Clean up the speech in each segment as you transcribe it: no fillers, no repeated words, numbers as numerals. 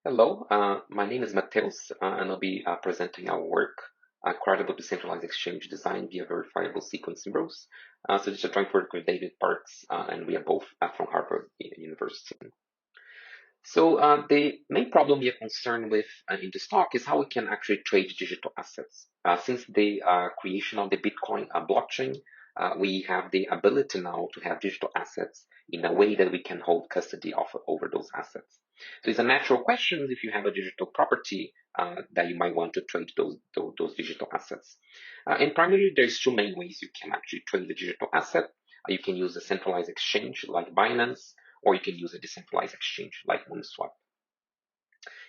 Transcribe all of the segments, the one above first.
Hello, my name is Matheus, and I'll be presenting our work, Credible Decentralized Exchange Design via Verifiable Sequence Symbols. So this is a joint work with David Parks, and we are both from Harvard University. So the main problem we are concerned with in the stock is how we can actually trade digital assets. Since the creation of the Bitcoin blockchain, we have the ability now to have digital assets in a way that we can hold custody of over those assets. So it's a natural question if you have a digital property that you might want to trade those digital assets. And primarily, there's two main ways you can actually trade the digital asset. You can use a centralized exchange like Binance, or you can use a decentralized exchange like Uniswap.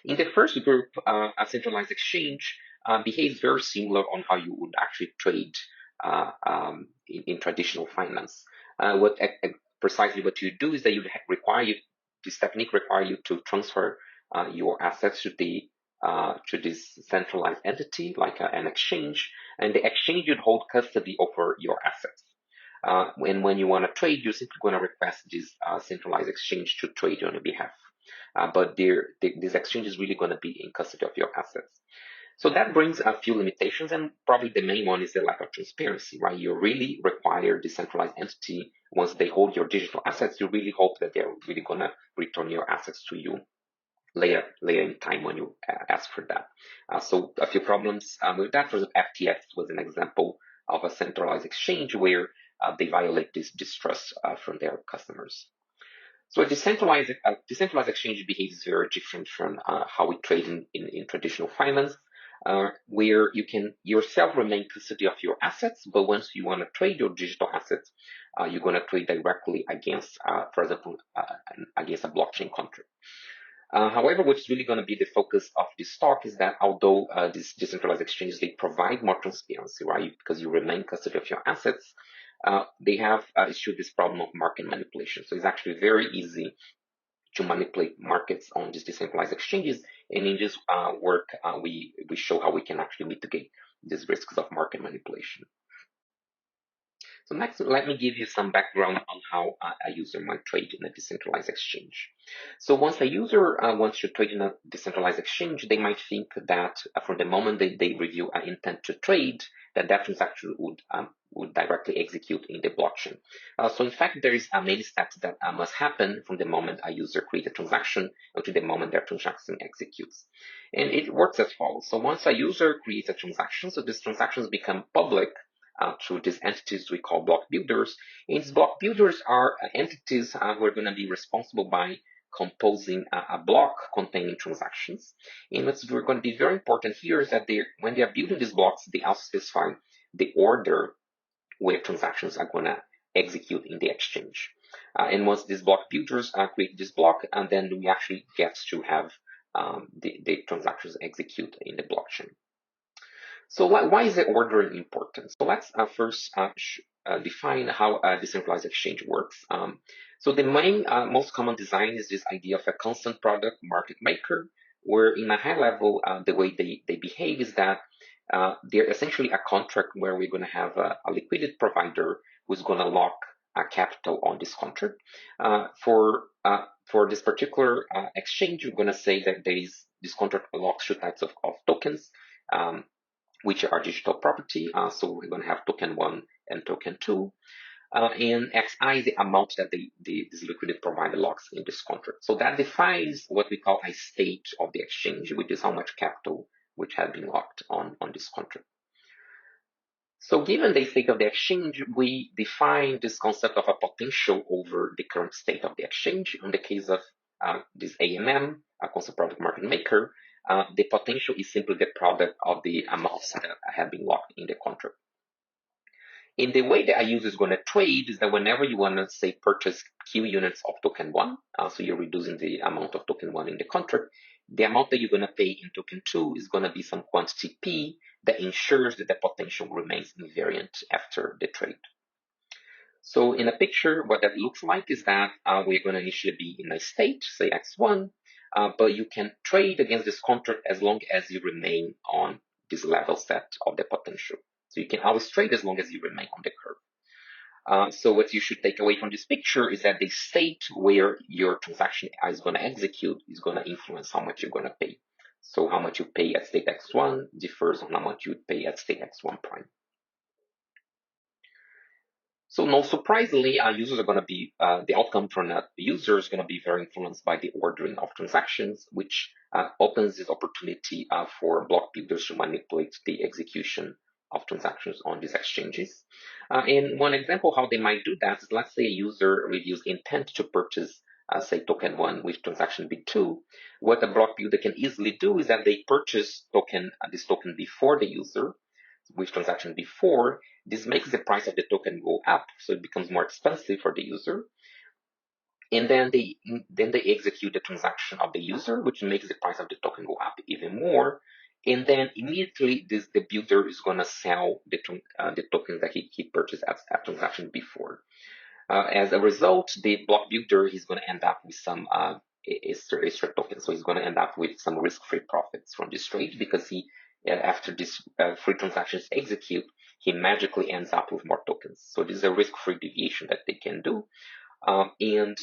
In the first group, a centralized exchange behaves very similar on how you would actually trade in traditional finance. Precisely what you do is that this technique require you to transfer your assets to this centralized entity like an exchange, and the exchange would hold custody over your assets. And when you want to trade, you're simply going to request this centralized exchange to trade on your behalf. But this exchange is really going to be in custody of your assets. So that brings a few limitations, and probably the main one is the lack of transparency, right? You really require decentralized entity. Once they hold your digital assets, you really hope that they're really going to return your assets to you later in time when you ask for that. So a few problems with that. For example, FTX was an example of a centralized exchange where they violate this distrust from their customers. So a decentralized exchange behaves very different from how we trade in traditional finance, where you can yourself remain custody of your assets, but once you want to trade your digital assets, you're going to trade directly against, for example, against a blockchain contract. However, what's really going to be the focus of this talk is that although these decentralized exchanges, they provide more transparency, right? Because you remain custody of your assets, they have issued this problem of market manipulation. So it's actually very easy to manipulate markets on these decentralized exchanges. And in this work, we show how we can actually mitigate these risks of market manipulation. So next, let me give you some background on how a user might trade in a decentralized exchange. So once a user wants to trade in a decentralized exchange, they might think that from the moment they review an intent to trade, that transaction would directly execute in the blockchain. So in fact, there is many steps that must happen from the moment a user creates a transaction until the moment their transaction executes. And it works as follows. So once a user creates a transaction, so these transactions become public through these entities we call block builders. And these block builders are entities who are going to be responsible by composing a block containing transactions. And what's going to be very important here is that when they are building these blocks, they also specify the order where transactions are going to execute in the exchange. And once these block builders create this block, and then we actually get to have the transactions execute in the blockchain. So why is the ordering important? So let's first define how a decentralized exchange works. So the main, most common design is this idea of a constant product market maker, where in a high level, the way they behave is that they're essentially a contract where we're going to have a liquidity provider who's going to lock a capital on this contract. For this particular exchange, we're going to say that this contract locks two types of tokens. Which are digital property. So we're going to have token 1 and token 2. And XI is the amount that this liquidity provider locks in this contract. So that defines what we call a state of the exchange, which is how much capital which has been locked on this contract. So given the state of the exchange, we define this concept of a potential over the current state of the exchange. In the case of this AMM, a constant product market maker, the potential is simply the product of the amounts that have been locked in the contract. In the way that a user is going to trade is that whenever you want to say purchase Q units of token 1, so you're reducing the amount of token 1 in the contract, the amount that you're going to pay in token 2 is going to be some quantity P that ensures that the potential remains invariant after the trade. So in a picture, what that looks like is that we're going to initially be in a state, say X1, but you can trade against this contract as long as you remain on this level set of the potential. So you can always trade as long as you remain on the curve. So what you should take away from this picture is that the state where your transaction is going to execute is going to influence how much you're going to pay. So how much you pay at state X1 differs on how much you would pay at state X1 prime. So no surprisingly, users are going to be, the outcome from a user is going to be very influenced by the ordering of transactions, which opens this opportunity for block builders to manipulate the execution of transactions on these exchanges. And one example how they might do that is, let's say a user reviews intent to purchase, say, token 1 with transaction B2. What a block builder can easily do is that they purchase this token before the user, with transaction before. This makes the price of the token go up, so it becomes more expensive for the user. And then they execute the transaction of the user, which makes the price of the token go up even more. And then immediately the builder is going to sell the tokens that he purchased at transaction before. As a result, the block builder is going to end up with some extra tokens. So he's going to end up with some risk-free profits from this trade, because after this free transactions execute, he magically ends up with more tokens. So this is a risk-free deviation that they can do. And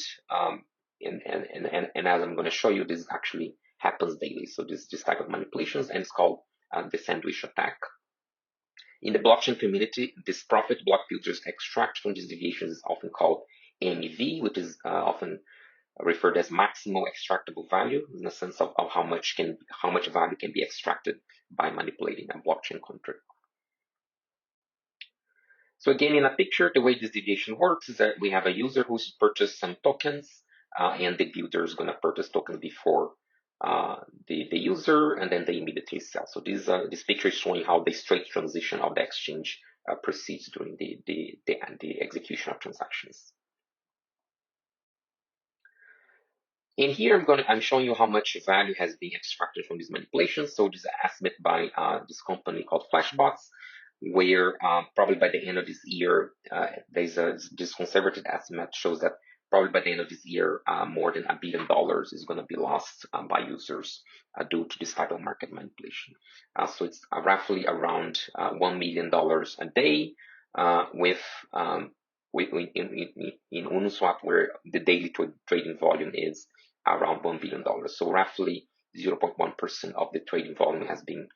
as I'm going to show you, this actually happens daily. So this type of manipulations, and it's called the sandwich attack. In the blockchain community, this profit block builders extract from these deviations is often called MEV, which is often referred as maximal extractable value, in the sense of how much value can be extracted by manipulating a blockchain contract. So again, in a picture, the way this deviation works is that we have a user who's purchased some tokens, and the builder is going to purchase tokens before the user, and then they immediately sell. So this picture is showing how the straight transition of the exchange proceeds during the execution of transactions. In here, I'm showing you how much value has been extracted from these manipulations. So this is an estimate by this company called Flashbots, where probably by the end of this year, this conservative estimate shows that probably by the end of this year, more than $1 billion is going to be lost by users due to this type of market manipulation. So it's roughly around $1 million a day in Uniswap, where the daily trading volume is around $1 billion. So roughly 0.1% of the trading volume has been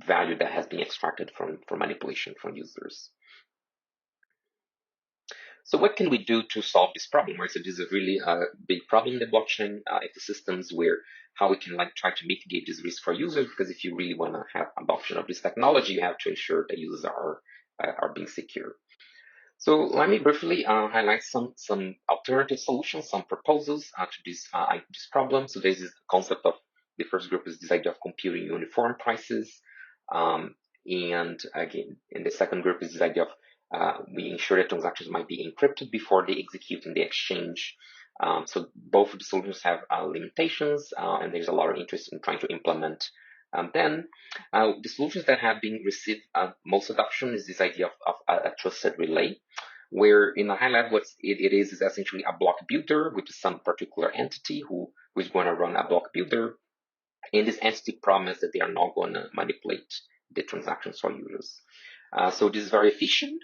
value that has been extracted from manipulation from users. So what can we do to solve this problem? Right? So this is a really big problem in the blockchain ecosystems, where how we can try to mitigate this risk for users, because if you really want to have adoption of this technology, you have to ensure that users are being secure. So let me briefly highlight some alternative solutions, some proposals to this problem. So there's this concept of, the first group is this idea of computing uniform prices. And again, in the second group is this idea of we ensure that transactions might be encrypted before they execute in the exchange. So both of the solutions have limitations, and there's a lot of interest in trying to implement then. The solutions that have been received most adoption is this idea of a trusted relay, where in a high level what it is essentially a block builder, which is some particular entity who is going to run a block builder. And this entity promises that they are not going to manipulate the transactions for users. So this is very efficient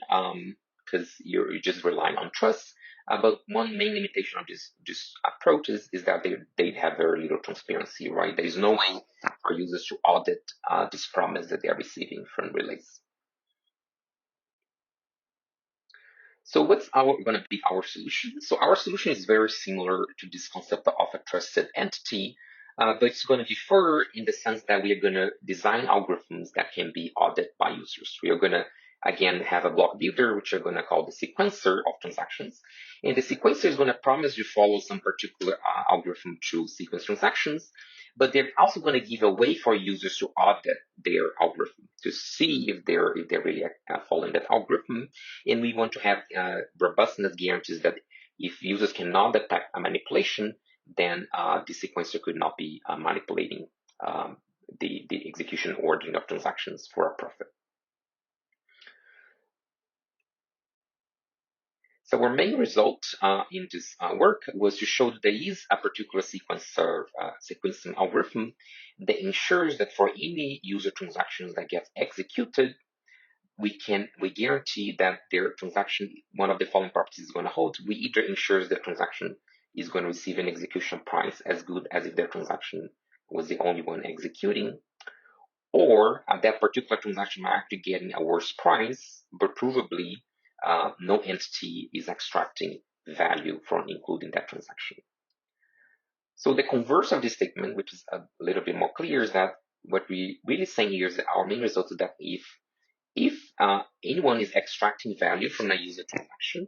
because you're just relying on trust. But one main limitation of this approach is that they have very little transparency, right? There is no way for users to audit this promise that they are receiving from relays. So what's going to be our solution? So our solution is very similar to this concept of a trusted entity, but it's going to differ in the sense that we are going to design algorithms that can be audited by users. We are going to, again, have a block builder, which we're going to call the sequencer of transactions. And the sequencer is going to promise you follow some particular algorithm to sequence transactions, but they're also going to give a way for users to audit their algorithm to see if they're really following that algorithm. And we want to have robustness guarantees that if users cannot detect a manipulation, then the sequencer could not be manipulating the execution ordering of transactions for a profit. So our main result in this work was to show that there is a particular sequencing algorithm that ensures that for any user transactions that get executed, we guarantee that their transaction, one of the following properties is going to hold. We either ensures the transaction is going to receive an execution price as good as if their transaction was the only one executing, or that particular transaction might actually getting a worse price, but provably no entity is extracting value from including that transaction. So the converse of this statement, which is a little bit more clear, is that what we really saying here is that our main result is that if anyone is extracting value from a user transaction,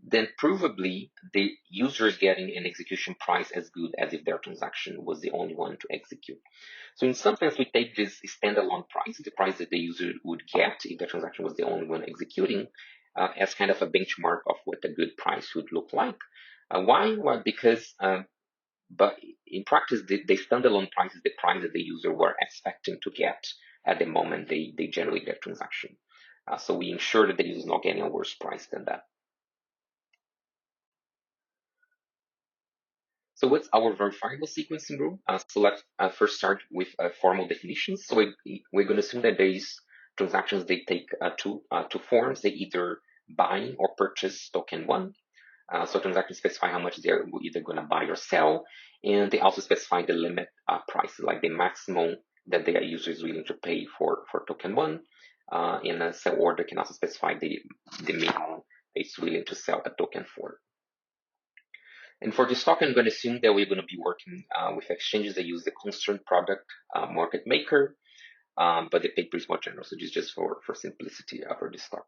then provably the user is getting an execution price as good as if their transaction was the only one to execute. So in some sense, we take this standalone price, the price that the user would get if the transaction was the only one executing, as kind of a benchmark of what a good price would look like. Why? Well, because but in practice, the standalone price is the price that the user were expecting to get at the moment they generate their transaction. So we ensure that the user is not getting a worse price than that. So what's our verifiable sequencing rule? So let's first start with formal definitions. So we're going to assume that these transactions, they take two forms. They either buy or purchase token one. So transactions specify how much they're either going to buy or sell, and they also specify the limit price, like the maximum that the user is willing to pay for token one. And a sell order can also specify the minimum it's willing to sell a token for. And for this talk, I'm going to assume that we're going to be working with exchanges that use the constant product market maker, but the paper is more general, so just for simplicity for this talk.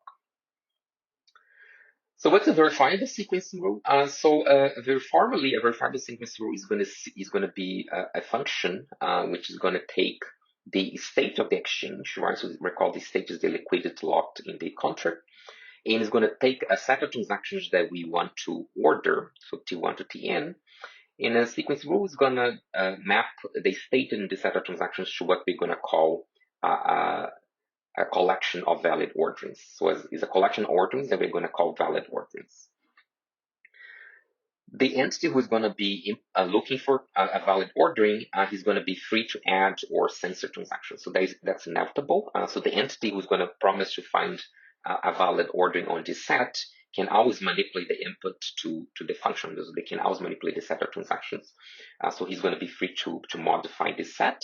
So what's a verifiable sequencing rule? Formally, a verifiable sequencing rule is going to be a function which is going to take the state of the exchange, right? So recall the state is the liquidity locked in the contract, and it's going to take a set of transactions that we want to order, so T1 to Tn, and a sequence rule is going to map the state in the set of transactions to what we're going to call a collection of valid orderings. So it's a collection of orderings that we're going to call valid orderings. The entity who's going to be looking for a valid ordering, he's going to be free to add or censor transactions. So that's inevitable. So the entity who's going to promise to find a valid ordering on this set can always manipulate the input to the function. So they can always manipulate the set of transactions. So he's going to be free to modify this set.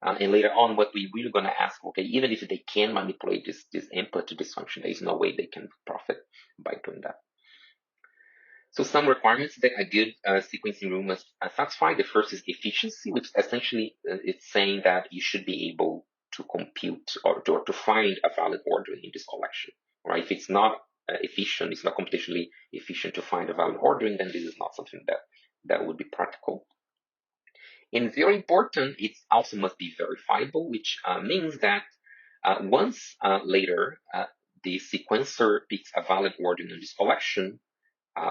And later on, what we really going to ask, okay, even if they can manipulate this input to this function, there is no way they can profit by doing that. So some requirements that a good sequencing rule must satisfy. The first is efficiency, which essentially it's saying that you should be able to compute or to find a valid order in this collection, right? If it's not efficient, it's not computationally efficient to find a valid ordering, then this is not something that would be practical. And very important, it also must be verifiable, which means that once later the sequencer picks a valid ordering in this collection,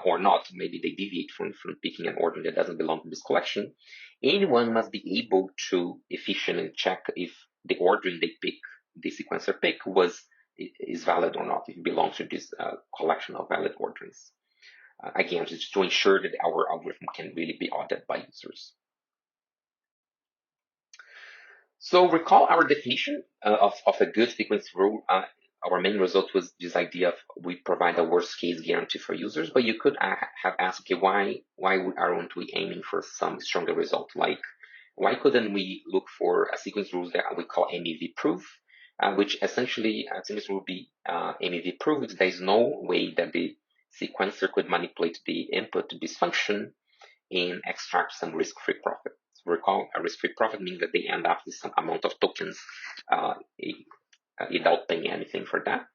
or not, maybe they deviate from picking an order that doesn't belong to this collection, anyone must be able to efficiently check if the ordering they pick, the sequencer pick, is valid or not, if it belongs to this collection of valid orderings. Again, just to ensure that our algorithm can really be audited by users. So recall our definition of a good sequence rule. Our main result was this idea of we provide a worst case guarantee for users, but you could have asked, okay, why aren't we aiming for some stronger result? Like, why couldn't we look for a sequence rule that we call MEV proof, which essentially sequence rule would be MEV proof. There is no way that the sequencer could manipulate the input to this function and extract some risk-free profit. So recall, a risk-free profit means that they end up with some amount of tokens without paying anything for that.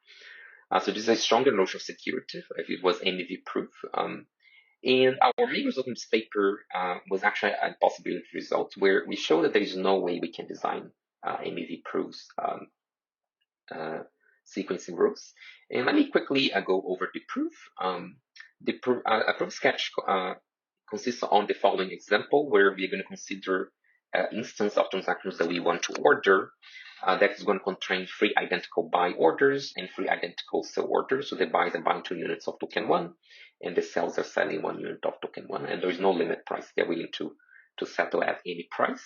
So this is a stronger notion of security if it was MEV proof. And our main result in this paper was actually a possibility result where we show that there is no way we can design MEV proofs sequencing rules. And let me quickly go over the proof. A proof sketch consists on the following example where we're going to consider instance of transactions that we want to order that is going to contain 3 identical buy orders and 3 identical sell orders. So the buys are buying 2 units of token 1 and the sells are selling 1 unit of token 1, and there is no limit price. They're willing to settle at any price.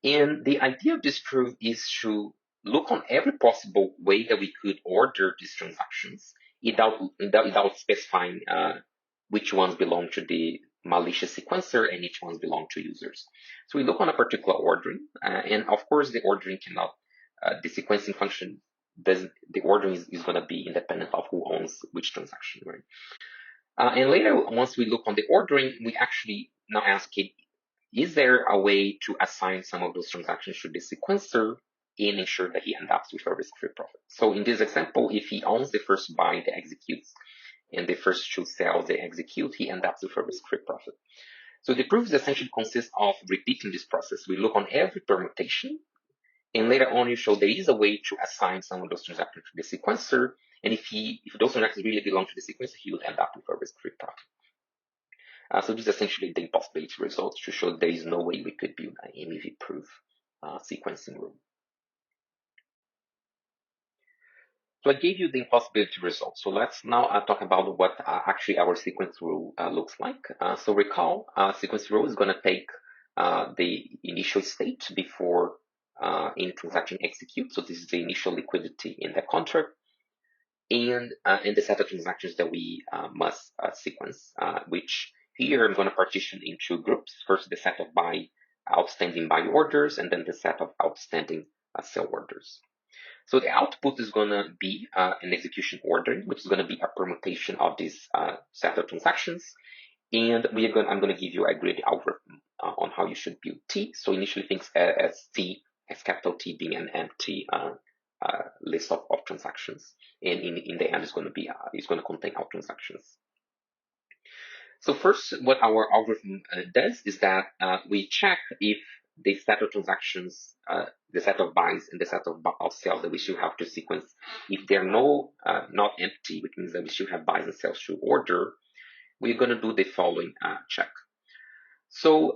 And the idea of this proof is to look on every possible way that we could order these transactions without specifying which ones belong to the malicious sequencer and which ones belong to users. So we look on a particular ordering, and of course the ordering cannot, the sequencing function doesn't, the ordering is going to be independent of who owns which transaction, right? And later, once we look on the ordering, we actually now ask it, is there a way to assign some of those transactions to the sequencer and ensure that he ends up with a risk-free profit? So in this example, if he owns the first buy that executes and the first two sales they execute, he ends up with a risk-free profit. So the proofs essentially consist of repeating this process. We look on every permutation, and later on you show there is a way to assign some of those transactions to the sequencer, and if those transactions really belong to the sequencer, he would end up with a risk-free profit. So this is essentially the impossibility results to show there is no way we could build an MEV proof sequencing rule. So I gave you the impossibility results. So let's now talk about what actually our sequence rule looks like. So recall, sequence rule is going to take the initial state before any transaction executes. So this is the initial liquidity in the contract, and the set of transactions that we must sequence, which here I'm going to partition into groups. First, the set of outstanding buy orders, and then the set of outstanding sell orders. So the output is going to be an execution ordering, which is going to be a permutation of this set of transactions. And I'm going to give you a grid algorithm on how you should build T. So initially things as T, as capital T being an empty list of transactions. And in the end, it's going to contain all transactions. So first, what our algorithm does is that we check if the set of transactions, the set of buys and the set of sales that we should have to sequence, if they're not empty, which means that we should have buys and sales to order, we're going to do the following check. So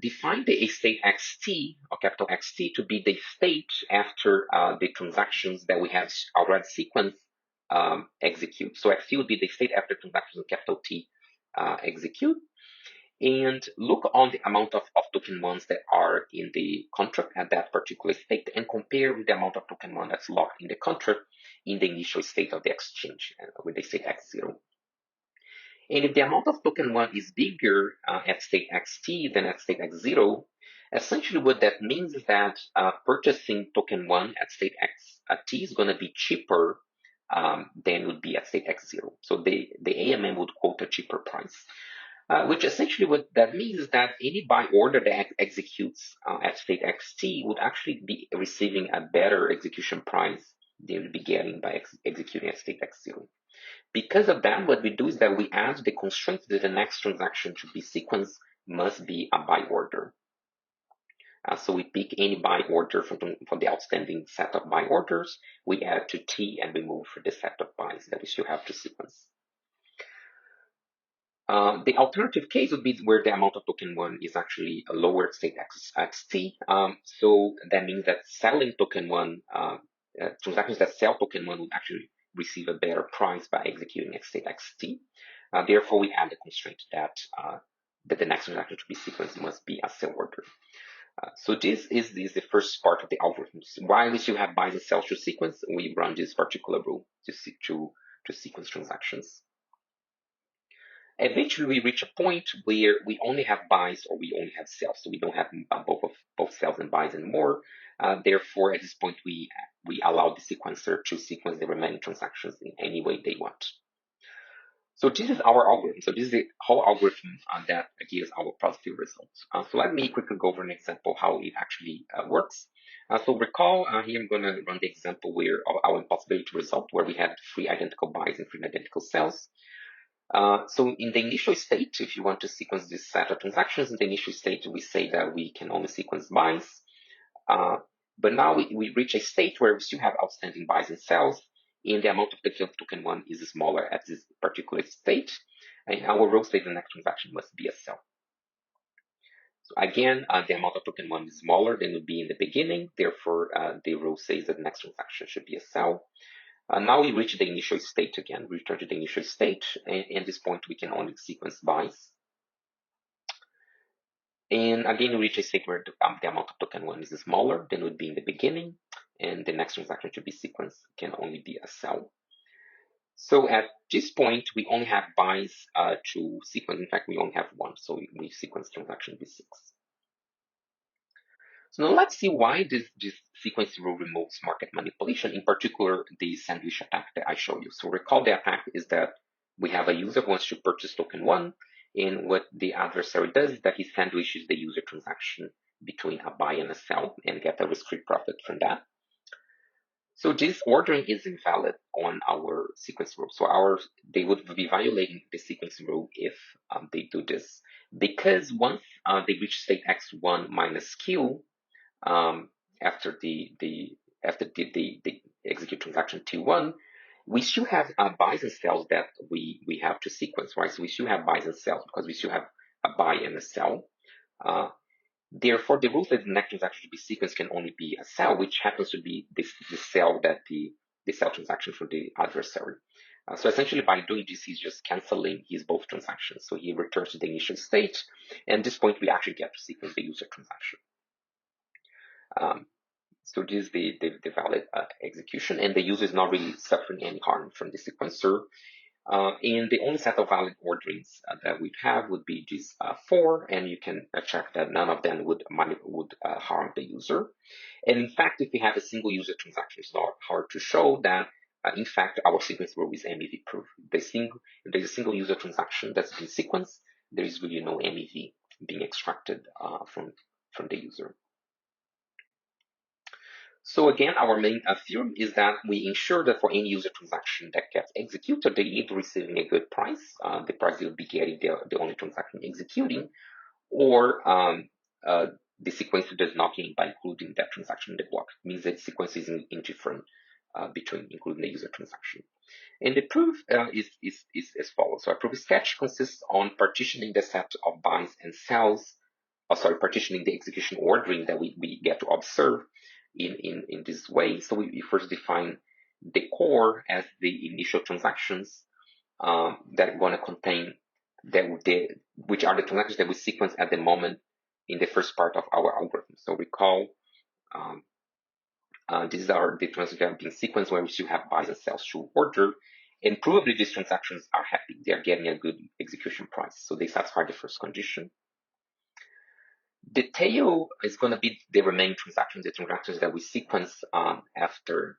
define the state xt, or capital XT, to be the state after the transactions that we have already sequenced execute. So XT would be the state after transactions of capital T execute. And look on the amount of token ones that are in the contract at that particular state and compare with the amount of token one that's locked in the contract in the initial state of the exchange with the state X0. And if the amount of token one is bigger at state xt than at state x0, essentially what that means is that purchasing token one at state xt is going to be cheaper than would be at state x0. So the AMM would quote a cheaper price, which essentially what that means is that any buy order that executes at state xt would actually be receiving a better execution price than would be getting by executing at state x0. Because of that, what we do is that we add the constraint that the next transaction to be sequenced must be a buy order. So we pick any buy order from the outstanding set of buy orders, we add to T, and we move for the set of buys that we still have to sequence. The alternative case would be where the amount of token one is actually a lower at state xt. So that means that selling token one, transactions that sell token one would actually receive a better price by executing at state xt. Therefore, we add the constraint that the next transaction to be sequenced must be a sell order. So this is the first part of the algorithms. While we still have buys and sells to sequence, we run this particular rule to sequence transactions. Eventually, we reach a point where we only have buys or we only have sells, so we don't have both sells and buys anymore. Therefore, at this point, we allow the sequencer to sequence the remaining transactions in any way they want. So this is our algorithm. So this is the whole algorithm that gives our positive results. So let me quickly go over an example how it actually works. So recall here I'm going to run the example where our impossibility result where we had 3 identical buys and 3 identical sells. So in the initial state, if you want to sequence this set of transactions, in the initial state, we say that we can only sequence buys. But now we reach a state where we still have outstanding buys and sells, and the amount of the token one is smaller at this particular state. And our rule says the next transaction must be a sell. So again, the amount of token one is smaller than would be in the beginning. Therefore, the rule says that the next transaction should be a sell. Now we reach the initial state again. We return to the initial state, and at this point we can only sequence buys. And again, we reach a state where the amount of token one is smaller than would be in the beginning. and the next transaction to be sequenced can only be a cell. So at this point, we only have buys to sequence. In fact, we only have one, so we sequence transaction B6. So now let's see why this sequencing rule removes market manipulation, in particular the sandwich attack that I showed you. So recall the attack is that we have a user who wants to purchase token 1, and what the adversary does is that he sandwiches the user transaction between a buy and a sell and get a risk-free profit from that. So this ordering is invalid on our sequence rule. So they would be violating the sequence rule if they do this, because once they reach state x1 minus q, after they execute transaction T1, we still have buys and sells that we have to sequence, right? So we still have buys and sells because we still have a buy and a sell. Therefore, the rule that the next transaction to be sequenced can only be a sell, which happens to be the sell that the sell transaction for the adversary. So essentially, by doing this, he's just canceling his both transactions. So he returns to the initial state, and at this point, we actually get to sequence the user transaction. So this is the valid execution, and the user is not really suffering any harm from the sequencer. And the only set of valid orderings that we have would be these 4, and you can check that none of them would harm the user. And in fact, if we have a single user transaction, it's not hard to show that, in fact, our sequence rule is MEV proof. If there's a single user transaction that's been sequenced, there is really no MEV being extracted from the user. So again, our main theorem is that we ensure that for any user transaction that gets executed, they need receiving a good price. The price they'll be getting the only transaction executing, or the sequencer does nothing by including that transaction in the block. It means that the sequence is indifferent between including the user transaction. And the proof is as follows. So a proof sketch consists on partitioning the set of buys and sells, partitioning the execution ordering that we get to observe in this way. So we first define the core as the initial transactions that are going to contain which are the transactions that we sequence at the moment in the first part of our algorithm. So recall these are the transactions that have been sequenced where we still have buys and sells to order, and probably these transactions are happy. They are getting a good execution price, so they satisfy the first condition. The tail is going to be the remaining transactions, the transactions that we sequence after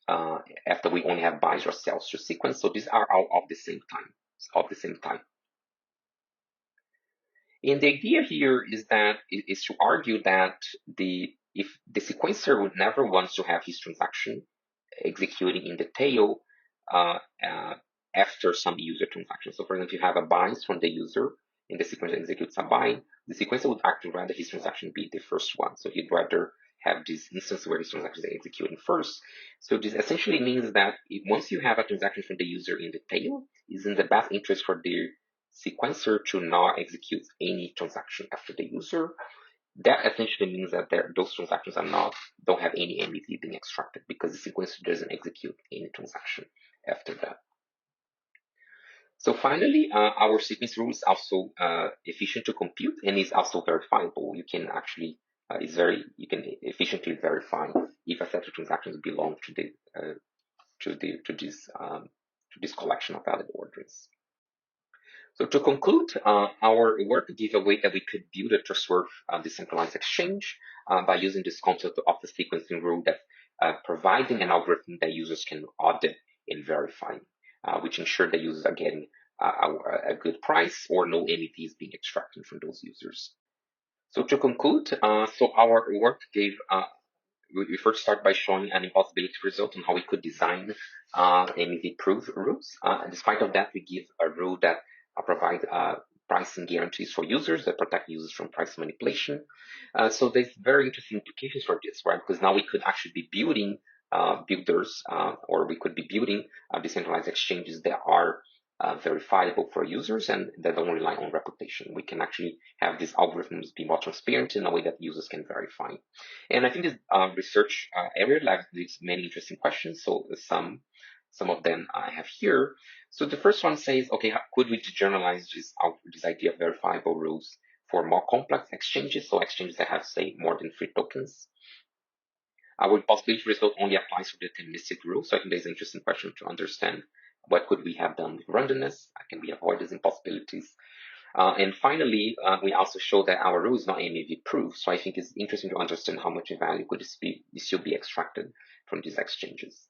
we only have buys or sells to sequence. So these are all of the same time. And the idea here is to argue that if the sequencer would never wants to have his transaction executing in the tail after some user transaction. So for example, if you have a buys from the user and the sequencer executes a buy, the sequencer would actually rather his transaction be the first one. So he'd rather have this instance where his transaction is executing first. So this essentially means that once you have a transaction from the user in the tail, it's in the best interest for the sequencer to not execute any transaction after the user. That essentially means that those transactions don't have any MEV being extracted because the sequencer doesn't execute any transaction after that. So finally, our sequence rule is also efficient to compute and is also verifiable. You can actually you can efficiently verify if a set of transactions belong to this collection of valid orderings. So to conclude, our work gave a way that we could build a trustworthy decentralized exchange by using this concept of the sequencing rule that providing an algorithm that users can audit and verify, which ensure that users are getting a good price or no MEVs being extracted from those users. So to conclude, so our work gave we first start by showing an impossibility result on how we could design MEV-proof rules. Despite of that, we give a rule that provide pricing guarantees for users that protect users from price manipulation. So there's very interesting implications for this, right? Because now we could actually be building or we could be building decentralized exchanges that are verifiable for users and that don't rely on reputation. We can actually have these algorithms be more transparent in a way that users can verify. And I think this research area leaves many interesting questions. So some of them I have here. So the first one says, okay, could we generalize this idea of verifiable rules for more complex exchanges? So exchanges that have, say, more than 3 tokens. Our possibility result only applies for the deterministic rule. So I think there's an interesting question to understand what could we have done with randomness? Can we avoid these impossibilities? And finally, we also show that our rule is not MEV proof. So I think it's interesting to understand how much value could this still be extracted from these exchanges.